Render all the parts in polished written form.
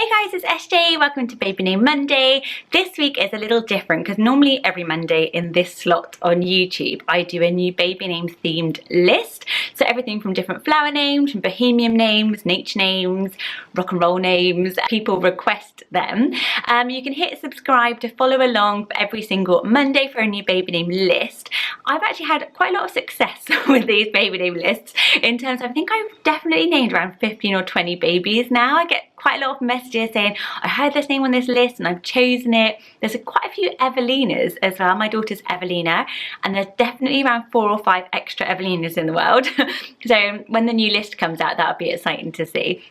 Hey guys, it's SJ. Welcome to Baby Name Monday. This week is a little different because normally every Monday in this slot on YouTube I do a new baby name themed list. So everything from different flower names, from bohemian names, nature names, rock and roll names. People request them. You can hit subscribe to follow along for every single Monday for a new baby name list. I've actually had quite a lot of success with these baby name lists in terms of, I think I've definitely named around 15 or 20 babies now. I get quite a lot of messages saying, I heard this name on this list and I've chosen it. There's quite a few Evelinas as well. My daughter's Evelina, and there's definitely around 4 or 5 extra Evelinas in the world. So when the new list comes out, that'll be exciting to see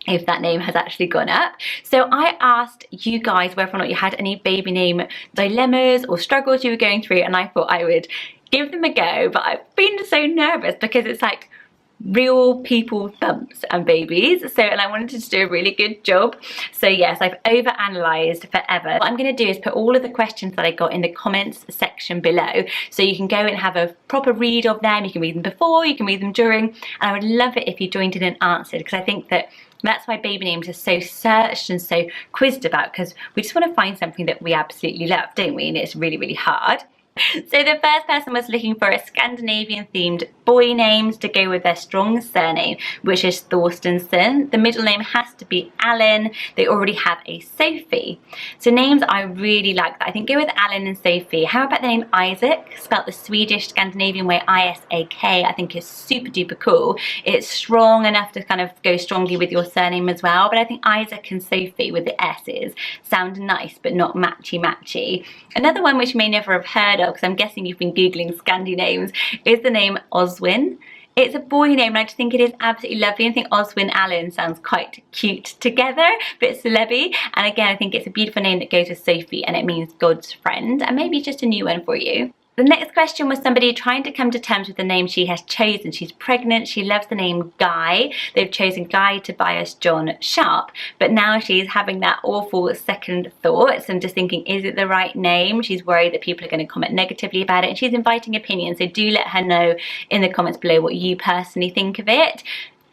if that name has actually gone up. So I asked you guys whether or not you had any baby name dilemmas or struggles you were going through, and I thought I would give them a go, but I've been so nervous because it's like real people thumps and babies, and I wanted to do a really good job. So yes, I've over-analysed forever. What I'm going to do is put all of the questions that I got in the comments section below, so you can go and have a proper read of them. You can read them before, you can read them during, and I would love it if you joined in and answered, because I think that's why baby names are so searched and so quizzed about, because we just want to find something that we absolutely love, don't we? And it's really, really hard. So the first person was looking for a Scandinavian themed boy names to go with their strong surname, which is Thorstenson. The middle name has to be Alan. They already have a Sophie. So names I really like that. I think go with Alan and Sophie. How about the name Isaac, spelled the Swedish Scandinavian way, I-S-A-K. I think is super duper cool. It's strong enough to kind of go strongly with your surname as well, but I think Isaac and Sophie with the S's sound nice but not matchy. Another one which you may never have heard of, because I'm guessing you've been googling Scandi names, is the name Oswin. It's a boy name and I just think it is absolutely lovely. I think Oswin Allen sounds quite cute together, a bit celebby, and again I think it's a beautiful name that goes with Sophie and it means God's friend, and maybe it's just a new one for you. The next question was somebody trying to come to terms with the name she has chosen. She's pregnant, she loves the name Guy. They've chosen Guy Tobias John Sharp, but now she's having that awful second thoughts and just thinking, is it the right name? She's worried that people are going to comment negatively about it, and she's inviting opinions, so do let her know in the comments below what you personally think of it.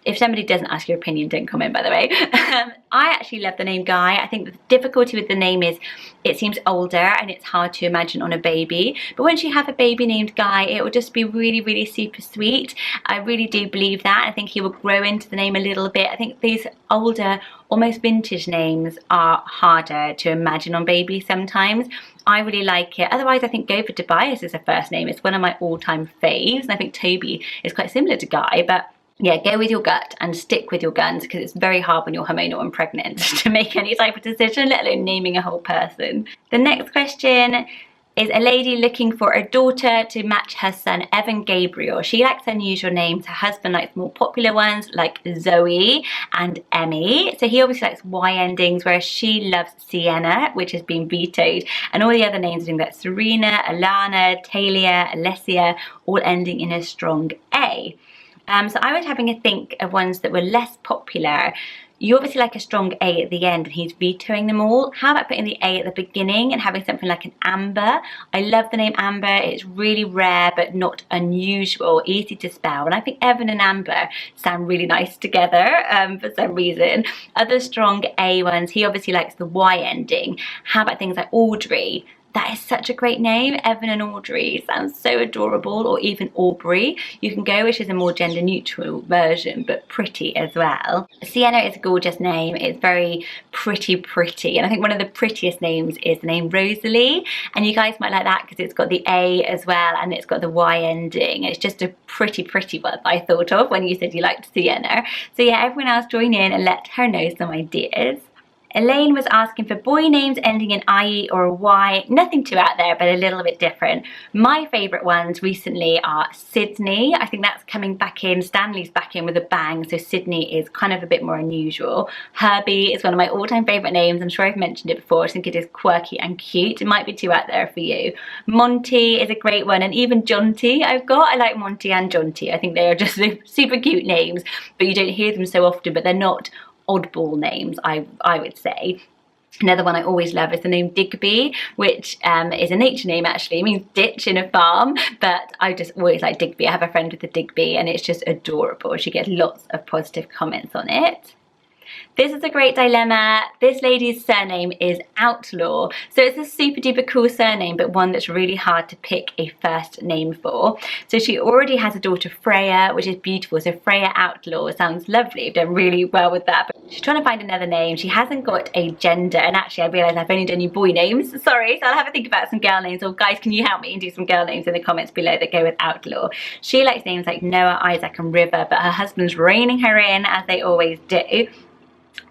If somebody doesn't ask your opinion, don't comment, by the way. I actually love the name Guy. I think the difficulty with the name is it seems older and it's hard to imagine on a baby. But once you have a baby named Guy, it will just be really, really super sweet. I really do believe that. I think he will grow into the name a little bit. I think these older, almost vintage names are harder to imagine on babies sometimes. I really like it. Otherwise, I think go for Tobias as a first name. It's one of my all-time faves. And I think Toby is quite similar to Guy, but yeah, go with your gut and stick with your guns, because it's very hard when you're hormonal and pregnant to make any type of decision, let alone naming a whole person. The next question is a lady looking for a daughter to match her son Evan Gabriel. She likes unusual names. Her husband likes more popular ones like Zoey and Emmy. So he obviously likes Y endings, whereas she loves Sienna, which has been vetoed. And all the other names are doing that: Serena, Alana, Talia, Alessia, all ending in a strong A. So I was having a think of ones that were less popular. You obviously like a strong A at the end and he's vetoing them all. How about putting the A at the beginning and having something like an Amber? I love the name Amber. It's really rare but not unusual, easy to spell. And I think Evan and Amber sound really nice together for some reason. Other strong A ones, he obviously likes the Y ending. How about things like Audrey? That is such a great name. Evan and Audrey sounds so adorable, or even Aubrey. You can go, which is a more gender neutral version, but pretty as well. Sienna is a gorgeous name. It's very pretty. And I think one of the prettiest names is the name Rosalie. And you guys might like that because it's got the A as well and it's got the Y ending. It's just a pretty one I thought of when you said you liked Sienna. So yeah, everyone else join in and let her know some ideas. Elaine was asking for boy names ending in IE or a Y. Nothing too out there, but a little bit different. My favourite ones recently are Sydney. I think that's coming back in. Stanley's back in with a bang, so Sydney is kind of a bit more unusual. Hubby is one of my all-time favourite names. I'm sure I've mentioned it before. I think it is quirky and cute. It might be too out there for you. Monty is a great one, and even Jonty I've got. I like Monty and Jonty. I think they are just super cute names, but you don't hear them so often, but they're not oddball names, I would say. Another one I always love is the name Digby, which is a nature name actually. It means ditch in a farm, but I just always like Digby. I have a friend with a Digby and it's just adorable. She gets lots of positive comments on it. This is a great dilemma. This lady's surname is Outlaw. So it's a super duper cool surname, but one that's really hard to pick a first name for. So she already has a daughter, Freya, which is beautiful. So Freya Outlaw sounds lovely. You've done really well with that. But she's trying to find another name. She hasn't got a gender. And actually, I realised I've only done you boy names. Sorry. So I'll have a think about some girl names. Or guys, can you help me and do some girl names in the comments below that go with Outlaw? She likes names like Noah, Isaac and River, but her husband's reining her in, as they always do.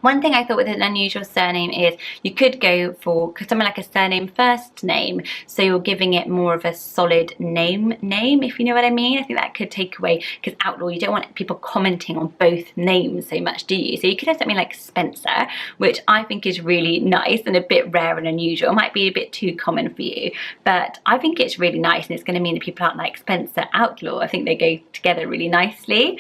One thing I thought with an unusual surname is you could go for something like a surname first name, so you're giving it more of a solid name, if you know what I mean. I think that could take away, because Outlaw, you don't want people commenting on both names so much, do you? So you could have something like Spencer, which I think is really nice and a bit rare and unusual. It might be a bit too common for you, but I think it's really nice, and it's going to mean that people aren't like Spencer Outlaw. I think they go together really nicely.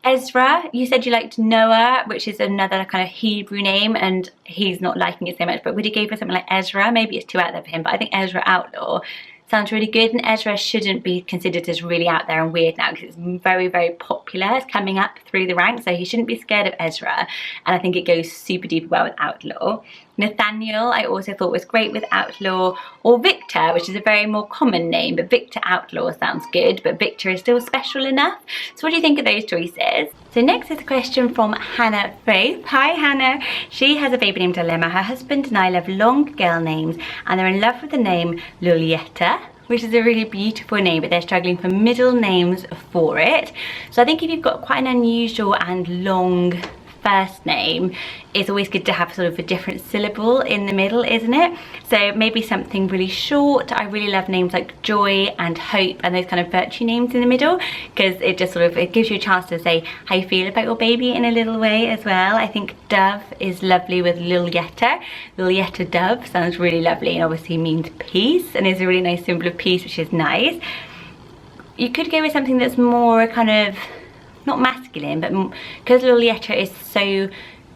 Ezra, you said you liked Noah, which is another kind of Hebrew name, and he's not liking it so much, but would you go for something like Ezra? Maybe it's too out there for him, but I think Ezra Outlaw sounds really good, and Ezra shouldn't be considered as really out there and weird now, because it's very, very popular. It's coming up through the ranks, so he shouldn't be scared of Ezra, and I think it goes super duper well with Outlaw. Nathaniel, I also thought was great with Outlaw, or Victor, which is a very more common name, but Victor Outlaw sounds good, but Victor is still special enough. So what do you think of those choices? So next is a question from Hannah Faith. Hi Hannah. She has a baby name dilemma. Her husband and I love long girl names, and they're in love with the name Lulietta, which is a really beautiful name, but they're struggling for middle names for it. So I think if you've got quite an unusual and long first name, it's always good to have sort of a different syllable in the middle, isn't it? So maybe something really short. I really love names like Joy and Hope and those kind of virtue names in the middle, because it just sort of, it gives you a chance to say how you feel about your baby in a little way as well. I think Dove is lovely with Lulietta. Lulietta Dove sounds really lovely, and obviously means peace, and is a really nice symbol of peace, which is nice. You could go with something that's more kind of not masculine, but because Lulietta is so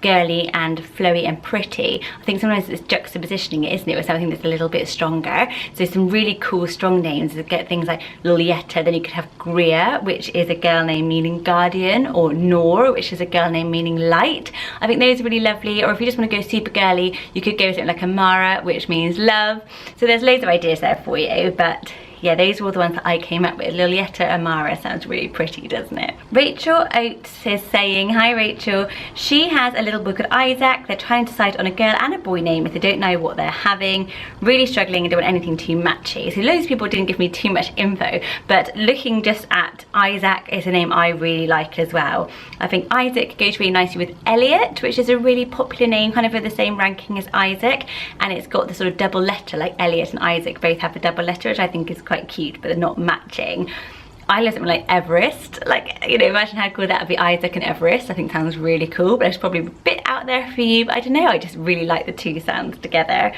girly and flowy and pretty, I think sometimes it's juxtapositioning it, isn't it, with something that's a little bit stronger. So some really cool strong names, you get things like Lulietta, then you could have Greer, which is a girl name meaning guardian, or NORAH, which is a girl name meaning light. I think those are really lovely. Or if you just want to go super girly, you could go with something like Amara, which means love. So there's loads of ideas there for you, but yeah, those were the ones that I came up with. Lulietta Amara sounds really pretty, doesn't it? Rachel Oates is saying, hi Rachel. She has a little book called Isaac. They're trying to decide on a girl and a boy name if they don't know what they're having. Really struggling and don't want anything too matchy. So loads of people didn't give me too much info, but looking just at Isaac is a name I really like as well. I think Isaac goes really nicely with Elliot, which is a really popular name, kind of with the same ranking as Isaac, and it's got the sort of double letter, like Elliot and Isaac both have a double letter, which I think is quite cute, but they're not matching. I love something like Everest, like, you know, imagine how cool that would be, Isaac and Everest. I think sounds really cool, but it's probably a bit out there for you, but I don't know, I just really like the two sounds together.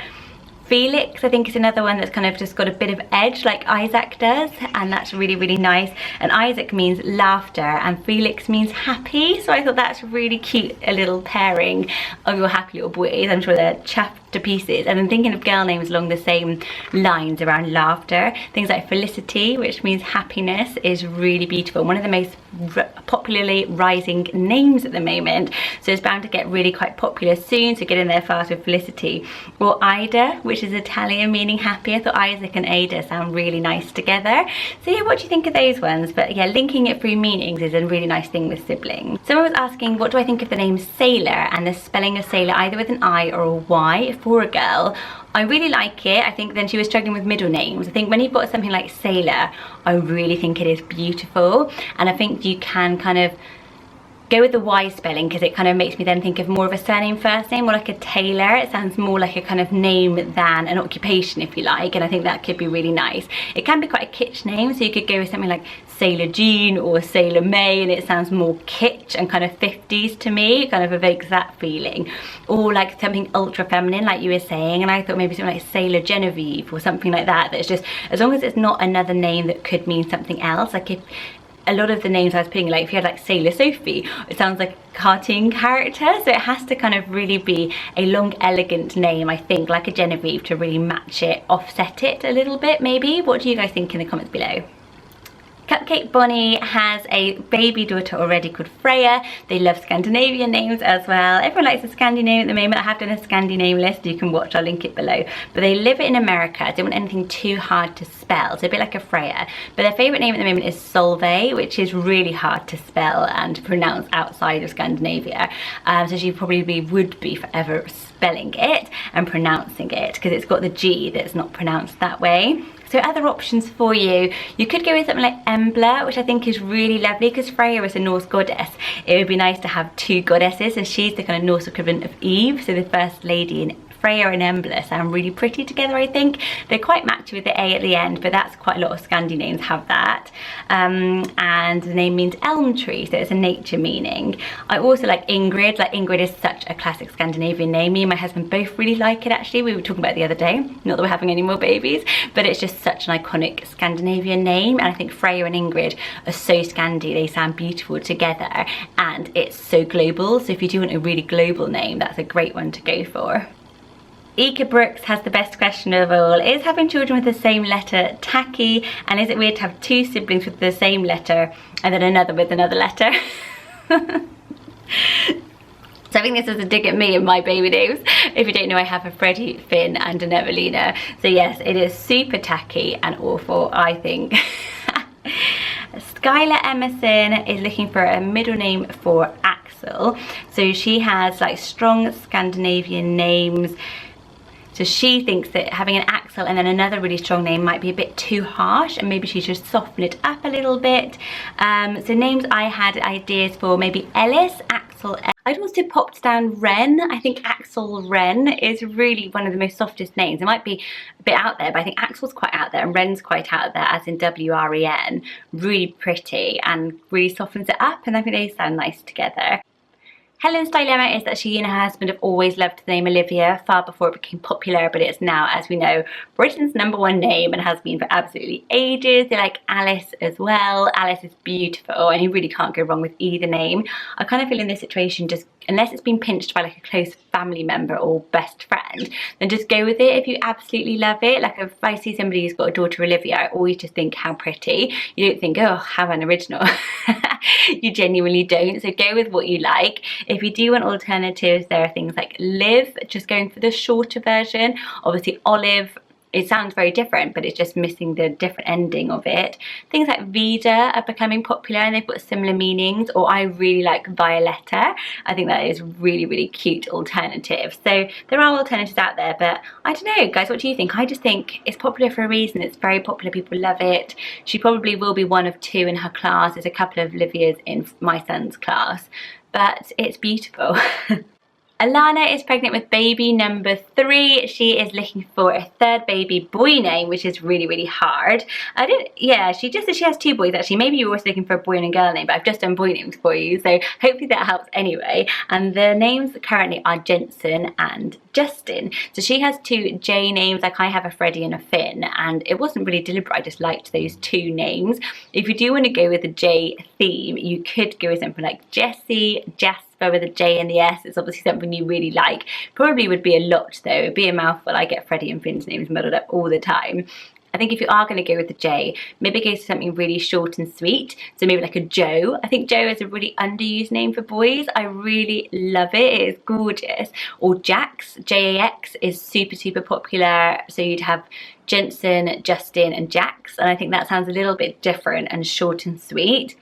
Felix, I think, is another one that's kind of just got a bit of edge like Isaac does, and that's really, really nice. And Isaac means laughter and Felix means happy, so I thought that's really cute, a little pairing of your happy little boys. I'm sure they're chuffed to pieces. And I'm thinking of girl names along the same lines around laughter. Things like Felicity, which means happiness, is really beautiful. One of the most popularly rising names at the moment, so it's bound to get really quite popular soon, so get in there fast with Felicity. Or Ida, which is Italian meaning happy. I thought Isaac and Ada sound really nice together. So yeah, what do you think of those ones? But yeah, linking it through meanings is a really nice thing with siblings. Someone was asking, what do I think of the name Sailor and the spelling of Sailor either with an I or a Y for a girl? I really like it. I think then she was struggling with middle names. I think when you've got something like Sailor, I really think it is beautiful, and I think you can kind of go with the Y spelling, because it kind of makes me then think of more of a surname first name, more like a Taylor. It sounds more like a kind of name than an occupation, if you like, and I think that could be really nice. It can be quite a kitsch name, so you could go with something like Sailor Jean or Sailor May, and it sounds more kitsch and kind of 50s to me. It kind of evokes that feeling. Or like something ultra feminine, like you were saying, and I thought maybe something like Sailor Genevieve or something like that. That's just, as long as it's not another name that could mean something else. Like if a lot of the names I was putting, like if you had like Sailor Sophie, it sounds like a cartoon character, so it has to kind of really be a long elegant name, I think, like a Genevieve, to really match it, offset it a little bit maybe. What do you guys think in the comments below? Cupcake Bonnie has a baby daughter already called Freya. They love Scandinavian names as well. Everyone likes a Scandi name at the moment. I have done a Scandi name list. You can watch, I'll link it below. But they live in America. I don't want anything too hard to spell, so a bit like a Freya. But their favourite name at the moment is Solveig, which is really hard to spell and pronounce outside of Scandinavia. So she probably would be forever spelling it and pronouncing it, because it's got the G that's not pronounced that way. So other options for you, you could go with something like Embla, which I think is really lovely, because Freya is a Norse goddess. It would be nice to have two goddesses, and she's the kind of Norse equivalent of Eve, so the first lady in Freya and Embla sound really pretty together, I think. They're quite matchy with the A at the end, but that's quite a lot of Scandi names have that. And the name means elm tree, so it's a nature meaning. I also like Ingrid. Like, Ingrid is such a classic Scandinavian name. Me and my husband both really like it, actually. We were talking about it the other day. Not that we're having any more babies, but it's just such an iconic Scandinavian name. And I think Freya and Ingrid are so Scandi. They sound beautiful together, and it's so global. So if you do want a really global name, that's a great one to go for. Ika Brooks has the best question of all. Is having children with the same letter tacky, and is it weird to have two siblings with the same letter and then another with another letter? So I think this is a dig at me and my baby names. If you don't know, I have a Freddie, Finn and an Evelina. So yes, it is super tacky and awful, I think. Skylar Emerson is looking for a middle name for Axel. So she has like strong Scandinavian names. So she thinks that having an Axel and then another really strong name might be a bit too harsh, and maybe she should soften it up a little bit. So names I had ideas for, maybe Ellis, Axel. I'd also popped down Wren. I think Axel Wren is really one of the most softest names. It might be a bit out there, but I think Axel's quite out there and Wren's quite out there, as in WREN. Really pretty and really softens it up, and I think they sound nice together. Helen's dilemma is that she and her husband have always loved the name Olivia far before it became popular, but it's now, as we know, Britain's #1 name and has been for absolutely ages. They like Alice as well. Alice is beautiful, and you really can't go wrong with either name. I kind of feel in this situation, just unless it's been pinched by like a close family member or best friend, then just go with it if you absolutely love it. Like if I see somebody who's got a daughter Olivia, I always just think how pretty. You don't think, oh, how unoriginal. You genuinely don't. So go with what you like. If you do want alternatives, there are things like Liv, just going for the shorter version. Obviously Olive, it sounds very different, but it's just missing the different ending of it. Things like Vida are becoming popular, and they've got similar meanings. Or I really like Violetta. I think that is really, really cute alternative. So there are alternatives out there, but I don't know, guys, what do you think? I just think it's popular for a reason. It's very popular, people love it. She probably will be one of two in her class. There's a couple of Olivias in my son's class, but it's beautiful. Alana is pregnant with baby number 3. She is looking for a third baby boy name, which is really, really hard. She just said she has 2 boys actually. Maybe you're also looking for a boy and a girl name, but I've just done boy names for you, so hopefully that helps anyway. And the names currently are Jensen and Justin. So she has 2 J names, like I have a Freddie and a Finn, and it wasn't really deliberate, I just liked those 2 names. If you do want to go with the J theme, you could go with something like Jessie, Jasper with a J and the S. It's obviously something you really like. Probably would be a lot though, it'd be a mouthful. I get Freddie and Finn's names muddled up all the time. I think if you are going to go with the J, maybe go to something really short and sweet. So maybe like a Joe. I think Joe is a really underused name for boys. I really love it. It is gorgeous. Or Jax, J-A-X is super, super popular. So you'd have Jensen, Justin and Jax. And I think that sounds a little bit different and short and sweet.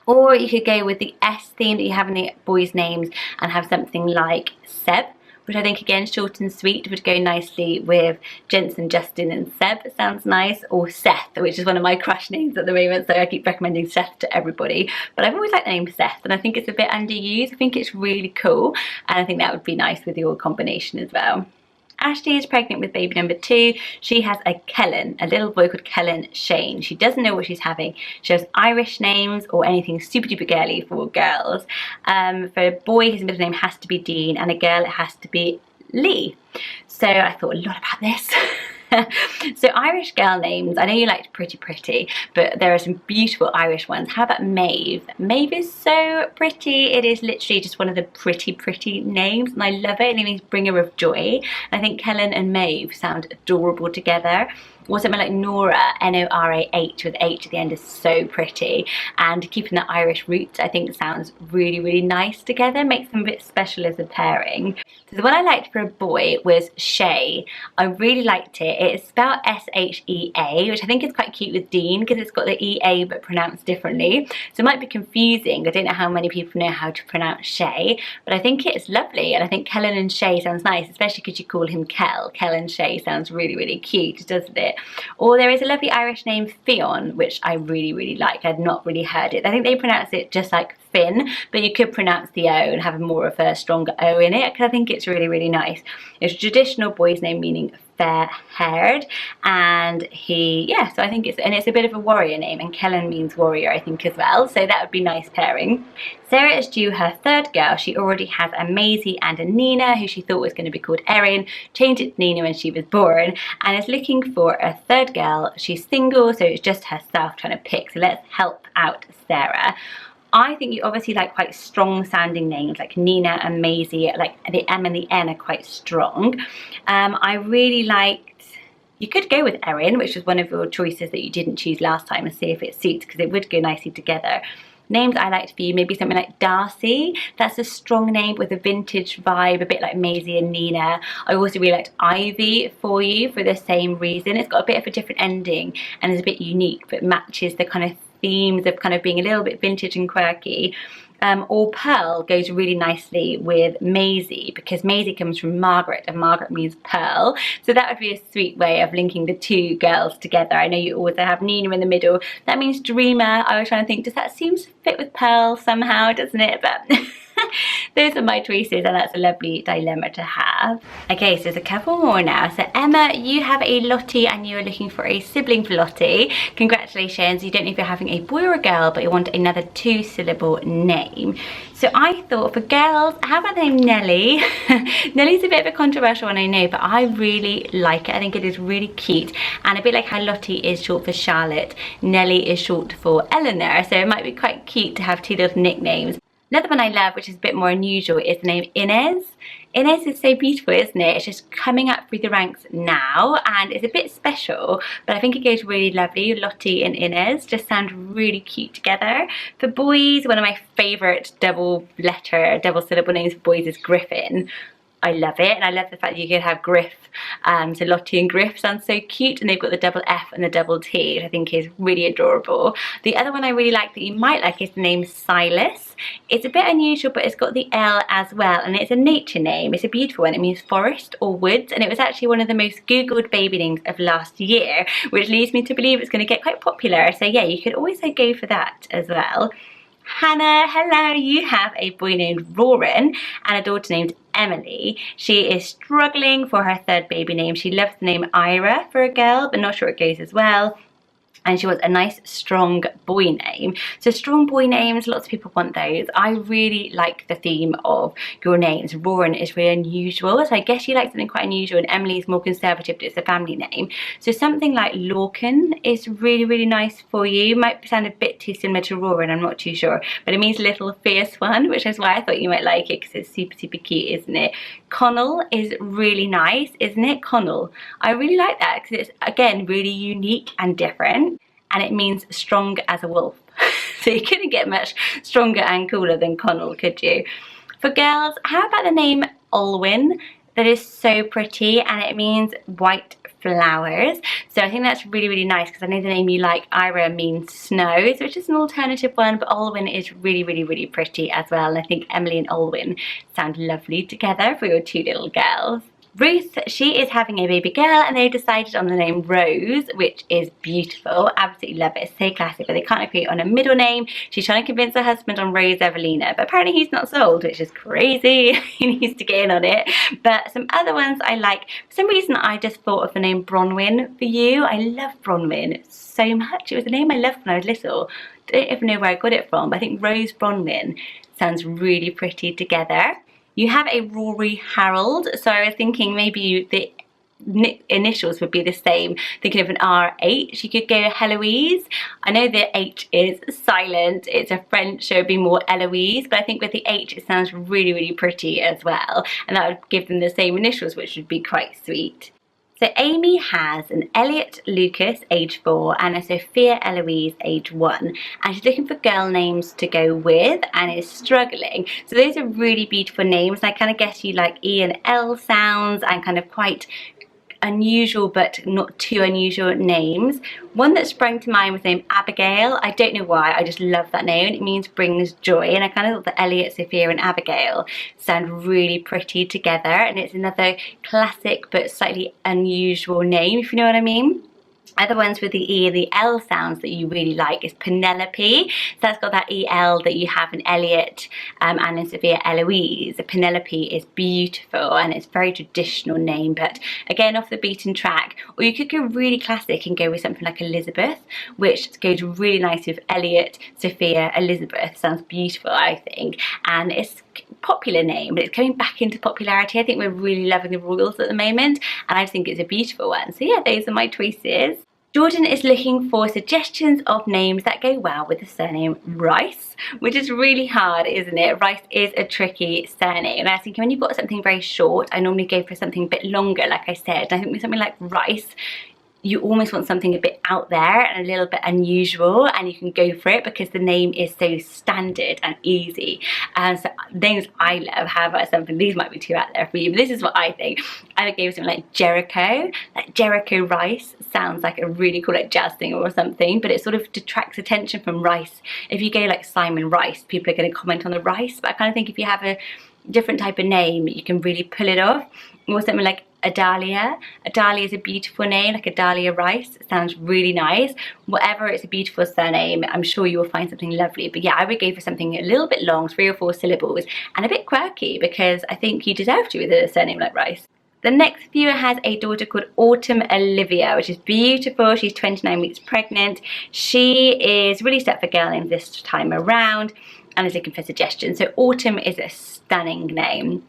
Or you could go with the S theme that you have in the boys' names and have something like Seb, which I think again short and sweet would go nicely with Jensen, Justin and Seb. It sounds nice. Or Seth, which is one of my crush names at the moment, so I keep recommending Seth to everybody. But I've always liked the name Seth, and I think it's a bit underused. I think it's really cool, and I think that would be nice with your combination as well. Ashley is pregnant with baby number 2. She has a Kellen, a little boy called Kellen Shane. She doesn't know what she's having. She has Irish names or anything super duper girly for girls. For a boy, his middle name has to be Dean, and a girl, it has to be Lee. So I thought a lot about this. So Irish girl names, I know you liked Pretty, but there are some beautiful Irish ones. How about Maeve? Maeve is so pretty. It is literally just one of the pretty names, and I love it. It means bringer of joy. And I think Kellen and Maeve sound adorable together. or something like NORAH, N-O-R-A-H with H at the end is so pretty, and keeping the Irish roots I think sounds really, really nice together, makes them a bit special as a pairing. So the one I liked for a boy was Shay. I really liked it. It's spelled S-H-E-A, which I think is quite cute with Dean because it's got the E-A but pronounced differently. So it might be confusing. I don't know how many people know how to pronounce Shay, but I think it's lovely, and I think Kellen and Shay sounds nice, especially because you call him Kel. Kel and Shay sounds really, really cute, doesn't it? Or there is a lovely Irish name, Fionn, which I really, really like. I'd not really heard it. I think they pronounce it just like Finn, but you could pronounce the O and have more of a stronger O in it, because I think it's really, really nice. It's a traditional boy's name meaning fair-haired, and so I think it's a bit of a warrior name, and Kellen means warrior I think as well, so that would be nice pairing. Sarah is due her third girl. She already has a Maisie and a Nina, who she thought was going to be called Erin, changed it to Nina when she was born, and is looking for a third girl. She's single, so it's just herself trying to pick, so let's help out Sarah. I think you obviously like quite strong sounding names like Nina and Maisie, like the M and the N are quite strong. I really liked, you could go with Erin, which was one of your choices that you didn't choose last time, and see if it suits, because it would go nicely together. Names I liked for you, maybe something like Darcy. That's a strong name with a vintage vibe, a bit like Maisie and Nina. I also really liked Ivy for you for the same reason. It's got a bit of a different ending and is a bit unique, but matches the kind of themes of kind of being a little bit vintage and quirky. Or Pearl goes really nicely with Maisie, because Maisie comes from Margaret and Margaret means pearl, so that would be a sweet way of linking the two girls together. I know you also have Nina in the middle, that means dreamer. I was trying to think, does that seem to fit with Pearl somehow, doesn't it? But those are my choices, and that's a lovely dilemma to have. Okay, so there's a couple more now. So Emma, you have a Lottie and you are looking for a sibling for Lottie. Congratulations. You don't know if you're having a boy or a girl, but you want another 2-syllable name. So I thought for girls, how about the name Nellie? Nellie's a bit of a controversial one, I know, but I really like it. I think it is really cute, and a bit like how Lottie is short for Charlotte, Nellie is short for Eleanor, so it might be quite cute to have two little nicknames. Another one I love, which is a bit more unusual, is the name Inez. Inez is so beautiful, isn't it? It's just coming up through the ranks now, and it's a bit special, but I think it goes really lovely. Lottie and Inez just sound really cute together. For boys, one of my favourite double syllable names for boys is Griffin. I love it, and I love the fact that you could have Griff. So Lottie and Griff sounds so cute, and they've got the double F and the double T, which I think is really adorable. The other one I really like that you might like is the name Silas. It's a bit unusual, but it's got the L as well, and it's a nature name. It's a beautiful one. It means forest or woods, and it was actually one of the most googled baby names of last year, which leads me to believe it's going to get quite popular. So yeah, you could always go for that as well. Hannah, hello, you have a boy named Roran and a daughter named Emily. She is struggling for her third baby name. She loves the name Ira for a girl, but not sure it goes as well. And she wants a nice strong boy name. So strong boy names, lots of people want those. I really like the theme of your names. Roran is really unusual, so I guess you like something quite unusual, and Emily's more conservative, but it's a family name. So something like Lorcan is really, really nice for you. Might sound a bit too similar to Roran, I'm not too sure, but it means little fierce one, which is why I thought you might like it, because it's super, super cute, isn't it? Connell is really nice, isn't it? Connell. I really like that because it's, again, really unique and different, and it means strong as a wolf. So you couldn't get much stronger and cooler than Connell, could you? For girls, how about the name Olwyn? That is so pretty, and it means white flowers. So I think that's really, really nice, because I know the name you like, Ira, means snow, so it's just an alternative one, but Olwyn is really, really, really pretty as well, and I think Emily and Olwyn sound lovely together for your two little girls. Ruth, she is having a baby girl, and they've decided on the name Rose, which is beautiful. Absolutely love it. It's so classic, but they can't agree on a middle name. She's trying to convince her husband on Rose Evelina, but apparently he's not sold, which is crazy. He needs to get in on it. But some other ones I like. For some reason, I just thought of the name Bronwyn for you. I love Bronwyn so much. It was a name I loved when I was little. I don't even know where I got it from, but I think Rose Bronwyn sounds really pretty together. You have a Rory Harold, so I was thinking maybe the initials would be the same, thinking of an RH. You could go Heloise. I know the H is silent, it's a French, so it would be more Eloise, but I think with the H it sounds really, really pretty as well, and that would give them the same initials, which would be quite sweet. So Amy has an Elliot Lucas, age 4, and a Sophia Eloise, age 1. And she's looking for girl names to go with and is struggling. So those are really beautiful names. I kind of guess you like E and L sounds and kind of quite unusual but not too unusual names. One that sprang to mind was named Abigail. I don't know why, I just love that name. It means brings joy, and I kind of thought that Elliot, Sophia and Abigail sound really pretty together, and it's another classic but slightly unusual name, if you know what I mean. Other ones with the E and the L sounds that you really like is Penelope. So that's got that EL that you have in Elliot and in Sophia Eloise. Penelope is beautiful and it's a very traditional name, but again off the beaten track. Or you could go really classic and go with something like Elizabeth, which goes really nice with Elliot, Sophia, Elizabeth. Sounds beautiful, I think, and it's popular name, but it's coming back into popularity. I think we're really loving the royals at the moment, and I think it's a beautiful one. So yeah, those are my choices. Jordan is looking for suggestions of names that go well with the surname Rice, which is really hard, isn't it? Rice is a tricky surname, and I was thinking when you've got something very short, I normally go for something a bit longer, like I said. I think with something like Rice, you almost want something a bit out there and a little bit unusual, and you can go for it because the name is so standard and easy. And so names I love, how about something, these might be too out there for you, but this is what I think. I would go with something like Jericho. Like Jericho Rice sounds like a really cool like jazz thing or something, but it sort of detracts attention from Rice. If you go like Simon Rice, people are going to comment on the rice, but I kind of think if you have a different type of name, you can really pull it off. Or something like ADALIA. ADALIA is a beautiful name, like ADALIA Rice. It sounds really nice. Whatever, it's a beautiful surname. I'm sure you will find something lovely. But yeah, I would go for something a little bit long, 3 or 4 syllables, and a bit quirky, because I think you deserve to with a surname like Rice. The next viewer has a daughter called Autumn Olivia, which is beautiful. She's 29 weeks pregnant. She is really set for girl names this time around and is looking for suggestions. So Autumn is a stunning name.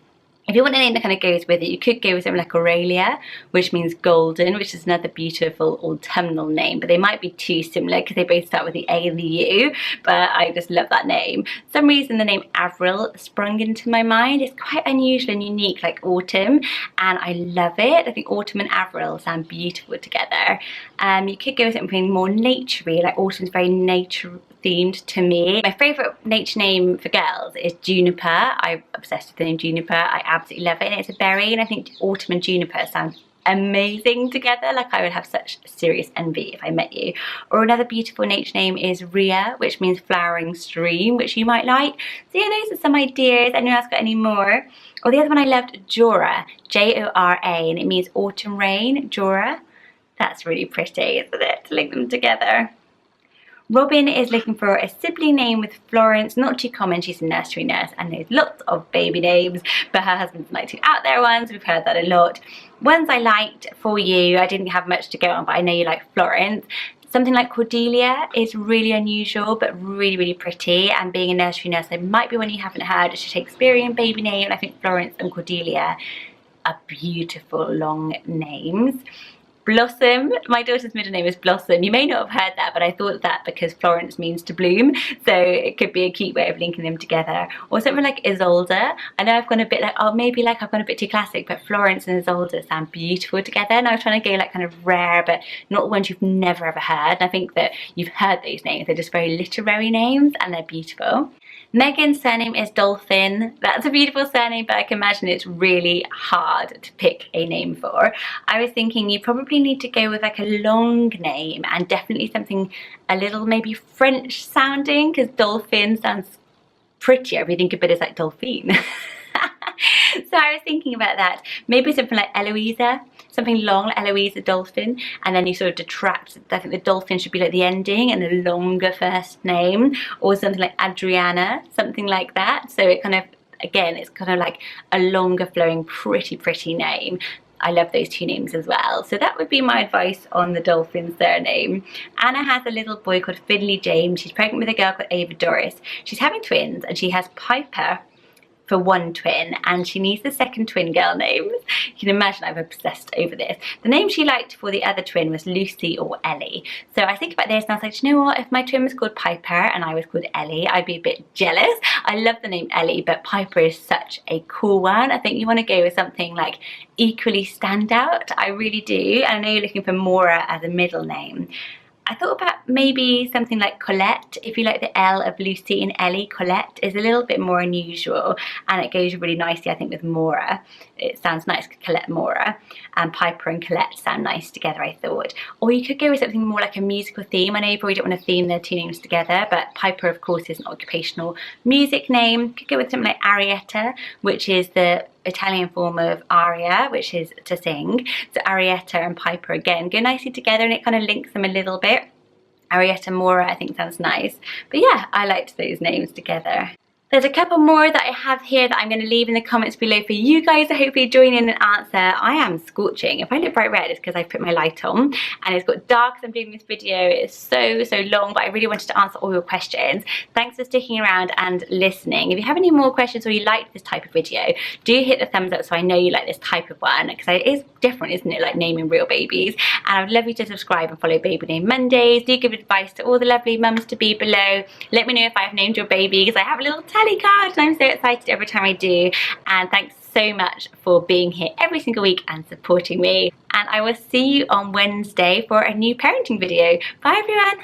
If you want a name that kind of goes with it, you could go with something like Aurelia, which means golden, which is another beautiful autumnal name, but they might be too similar because they both start with the A and the U, but I just love that name. For some reason the name Avril sprung into my mind. It's quite unusual and unique, like autumn, and I love it. I think autumn and Avril sound beautiful together. You could go with something more naturey, like autumn's very nature themed to me. My favourite nature name for girls is Juniper. I'm obsessed with the name Juniper. I absolutely love it, and it's a berry, and I think autumn and juniper sound amazing together. Like I would have such serious envy if I met you. Or another beautiful nature name is Rhea, which means flowering stream, which you might like. So yeah, those are some ideas. Anyone else got any more? Or the other one I loved, Jora, J-O-R-A, and it means autumn rain. Jora. That's really pretty, isn't it, to link them together? Robin is looking for a sibling name with Florence, not too common, she's a nursery nurse and knows lots of baby names, but her husband's like two out there ones, we've heard that a lot. Ones I liked for you, I didn't have much to go on, but I know you like Florence. Something like Cordelia is really unusual, but really, really pretty, and being a nursery nurse, there might be one you haven't heard. It's a Shakespearean baby name, and I think Florence and Cordelia are beautiful long names. Blossom, my daughter's middle name is Blossom. You may not have heard that, but I thought that because Florence means to bloom, so it could be a cute way of linking them together. Or something like Isolde. I know I've gone a bit like, oh, maybe like I've gone a bit too classic, but Florence and Isolde sound beautiful together. And I was trying to go like kind of rare, but not ones you've never ever heard. And I think that you've heard those names. They're just very literary names and they're beautiful. Megan's surname is Dolphin. That's a beautiful surname, but I can imagine it's really hard to pick a name for. I was thinking you probably need to go with like a long name, and definitely something a little maybe French sounding, because Dolphin sounds prettier if you think of it as like Dolphine. So I was thinking about that. Maybe something like Eloisa, something long, like Eloisa Dolphin, and then you sort of detract. I think the dolphin should be like the ending and the longer first name, or something like Adriana, something like that. So it kind of, again, it's kind of like a longer flowing, pretty name. I love those two names as well. So that would be my advice on the dolphin surname. Anna has a little boy called Finley James. She's pregnant with a girl called Ava Doris. She's having twins, and she has Piper, for one twin, and she needs the second twin girl names. You can imagine I've obsessed over this. The name she liked for the other twin was Lucy or Ellie. So I think about this and I was like, you know what, if my twin was called Piper and I was called Ellie, I'd be a bit jealous. I love the name Ellie, but Piper is such a cool one. I think you want to go with something like equally stand out. I really do. And I know you're looking for NORAH as a middle name. I thought about maybe something like Colette. If you like the L of Lucy and Ellie, Colette is a little bit more unusual and it goes really nicely, I think, with NORAH. It sounds nice, Colette NORAH, and Piper and Colette sound nice together, I thought. Or you could go with something more like a musical theme. I know you probably don't want to theme their two names together, but Piper, of course, is an occupational music name. You could go with something like Arietta, which is the Italian form of aria, which is to sing. So Arietta and Piper again go nicely together and it kind of links them a little bit. Arietta NORAH I think sounds nice. But yeah, I liked those names together. There's a couple more that I have here that I'm going to leave in the comments below for you guys to hopefully join in and answer. I am scorching. If I look bright red, it's because I've put my light on and it's got dark as I'm doing this video. It's so long, but I really wanted to answer all your questions. Thanks for sticking around and listening. If you have any more questions or you like this type of video, do hit the thumbs up so I know you like this type of one, because it is different, isn't it, like naming real babies. And I would love you to subscribe and follow Baby Name Mondays. Do give advice to all the lovely mums to be below. Let me know if I've named your baby, because I have a little tally card and I'm so excited every time I do. And thanks so much for being here every single week and supporting me. And I will see you on Wednesday for a new parenting video. Bye everyone.